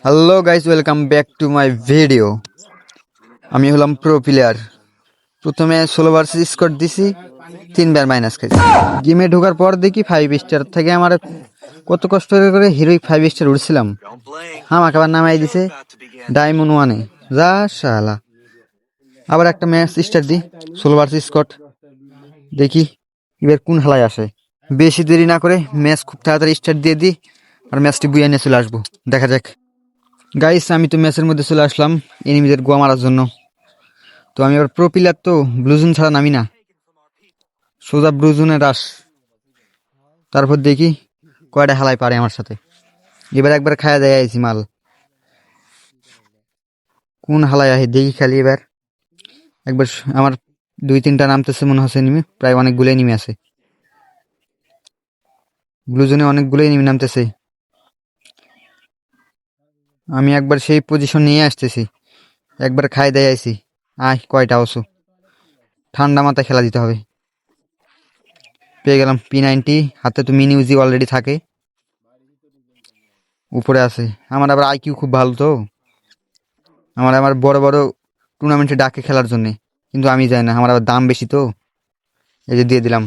Hello guys, welcome back to my video. আমি হলাম pro player. প্রথমে 16 বার স্কোর দিছি, 3 বার মাইনাস খাইছি। গেমে ঢোকার পর দেখি 5 স্টার থেকে আমার কত কষ্ট করে হিরোইক 5 স্টার উঠছিলাম, আমাকে আবার নামাই দিছে ডায়মন্ড 1-এ। যা শালা, আবার একটা ম্যাচ স্টার দিই, 16 বার স্কোর। দেখি এবার কোন হালায় আসে। বেশি দেরি না করে ম্যাচ খুব তাড়াতাড়ি স্টার্ট দিয়ে দিই আর ম্যাচটি বুয়ে নিয়ে চলে আসবো। দেখা যাক। গাইস, আমি তো ম্যাচের মধ্যে চলে আসলাম এনিমিদের গোয়া মারার জন্য। তো আমি আবার প্রো প্লেয়ার, তো ব্লুজুন ছাড়া নামি না, সোজা ব্লুজুনে রাস। তারপর দেখি কয়টা হালাই পারে আমার সাথে। এবার একবার খায়া দেয় আইছি মাল, কোন হালাই আহে দেখি খালি। এবার একবার আমার 2-3টা নামতেছে মনে হচ্ছে নিমে, প্রায় অনেকগুলোই নিমে আছে। ব্লুজুনে অনেকগুলোই নিমে নামতেছে। আমি একবার সেই পজিশন নিয়ে আসতেছি, একবার খাই দেয় আইছি। কয়টা অসু, ঠান্ডা মাথায় খেলা দিতে হবে। পেয়ে গেলাম P90, হাতে তো মিনি ইউজি অলরেডি থাকে। উপরে আছে আমার, আবার আইকিউ খুব ভালো। তো আমার আমার বড় বড় টুর্নামেন্টে ডাকে খেলার জন্য, কিন্তু আমি যাই না, আমার আবার দাম বেশি। তো এই যে দিয়ে দিলাম,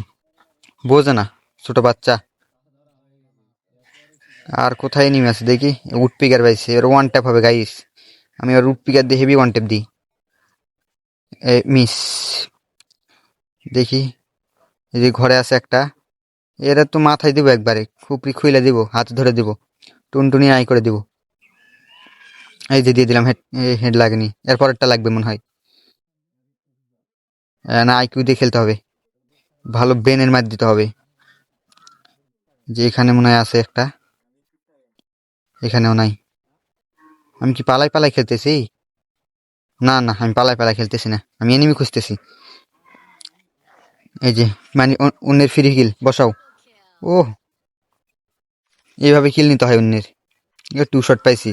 বোঝে না ছোট বাচ্চা। আর কোথায় নেমে আছে দেখি, উড পিকার পাইছে, এবার ওয়ান ট্যাপ হবে গাইস। আমি এবার উড পিকার দিয়ে হেভি ওয়ান ট্যাপ দিই, মিস। দেখি এই যে ঘরে আছে একটা, এরা তো মাথায় দিব একবারে, খুপড়ি খুইলে দিব, হাত ধরে দিব, টুনটুনি আই করে দিব। এই যে দিয়ে দিলাম, হেড হেড লাগেনি, এরপরেরটা লাগবে মনে হয়। না, আইকিউ দিয়ে খেলতে হবে, ভালো ব্রেনের মার দিতে হবে। যে এখানে মনে হয় আছে একটা, এখানেও নাই। আমি কি পালাই পালাই খেলতেছি? না না, আমি পালাই পালাই খেলতেছি না, আমি এনিমি খুঁজতেছি। এই যে মানে অন্যের ফ্রি কিল বসাও। ও, এইভাবে কিল নিতে হয় অন্যের। 2 শট পাইছি,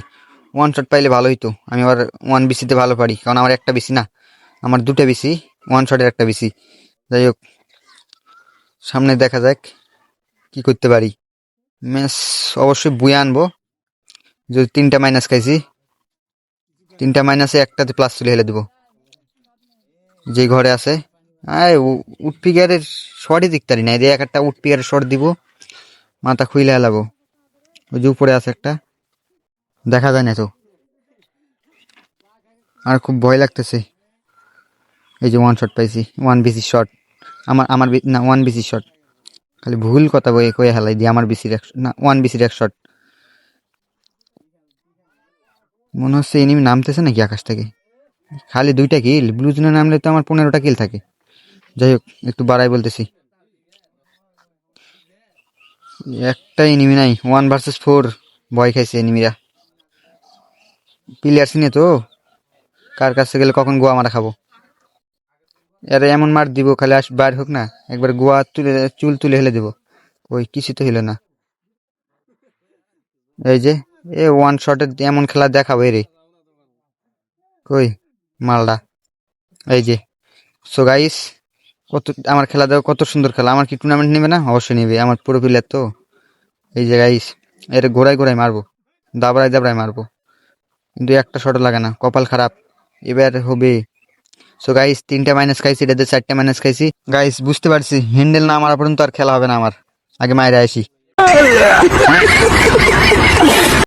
1 শট পাইলে ভালো হইতো। আমি আবার 1 BC-তে ভালো পারি, কারণ আমার একটা বিসি না, আমার 2টা বিসি, 1 শটের একটা বিসি। যাই হোক, সামনে দেখা যাক কি করতে পারি। ম্যাচ অবশ্যই বুয়ে আনবো। যদি 3টা মাইনাস খাইছি, 3টা মাইনাসে একটাতে প্লাস তুলে হেলে দেবো। যে ঘরে আছে, উডপিকারের শর্টই দিকতারি না, এদের একটা উডপিকারের শর্ট দিব, মাথা খুইলে হেলাবো। ওই যে উপরে আছে একটা, দেখা যায় না তো। আর খুব ভয় লাগতেছে। এই যে 1 শট পাইছি, 1 BC শট। আমার আমার না, 1 BC শট। খালি ভুল কথা বই কয়ে হেলাই দিয়ে আমার বিসির না, 1 BC-র 1 শট। মনে হচ্ছে এনিমি নামতেছে নাকি আকাশ থেকে। খালি 2টা কিল, ব্লু জোনে নামলে তো আমার 15টা কিল থাকে। যাই হোক, একটু বাড়াই বলতেছি। একটা এনিমি নাই, 1 vs 4, ভয় খাইছে এনিমিরা। প্লেয়ার চিনে তো, কার কাছে গেলে কখন গোয়া মারা খাবো। এরা এমন মার দিব, খালি বাইর হোক না, একবার গোয়া তুলে চুল তুলে হেলে দিব। ওই কিছু তো হইল না। এই যে 1 শটের এমন খেলা দেখাবো রে, কই মালটা। এই যে, সো গাইস, কত আমার খেলা দেখো, কত সুন্দর খেলা। আমার কি টুর্নামেন্ট নেবে না? অবশ্যই নেবে, আমার পুরো প্লেয়ার তো। এই যে গাইস, এর ঘোড়ায় ঘোড়ায় মারবো, দাবড়ায় দাবড়ায় মারবো, কিন্তু একটা শট লাগে না, কপাল খারাপ। এবার হবে। সো গাইস, 3টা মাইনাস খাইছি, এটাতে 4টা মাইনাস খাইছি। গাইস বুঝতে পারছি, হ্যান্ডেল না মারা পর্যন্ত আর খেলা হবে না আমার, আগে মায়েরা আসি।